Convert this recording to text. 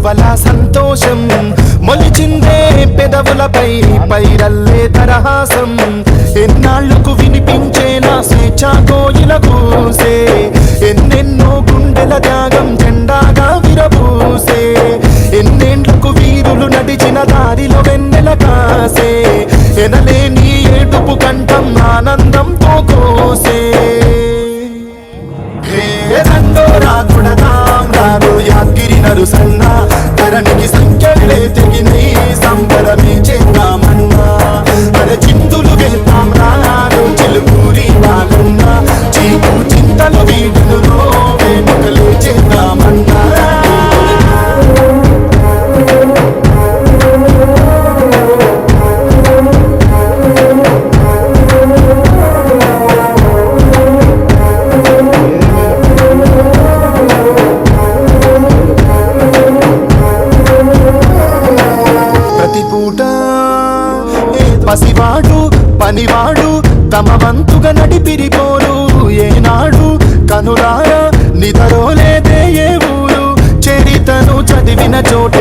వెలువల సంతోషం మొలిచిందే పెదవులపై పైరల్లే తరహాసం ఎన్నాళ్లకు వినిపించేలా స్వేచ్ఛ కోయిల కూసే ఎన్నెన్నో గుండెల త్యాగం జెండాగా విరబూసే ఎన్నేండ్లకు వీరులు నడిచిన దారిలో వెన్నెల కాసే ఎనలేని ఏడుపు కంఠం ఆనందంతో కోసే రాదు యాద్గిరి నరుసన్న ధరణికి సంఖ్యలే తెగినై సంబరమే చేద్దామన్నా అర చిందులు వెళ్తాం రాను చిలుకూరి బాగున్న చీపు చింతలు వీడును వేడుకలు చేద్దామన్నా పసివాడు పనివాడు తమ వంతుగా నడిపిరిపోరు ఏనాడు కనులారా నిదరోలేదే ఏ ఊరు చరితను చదివిన చోట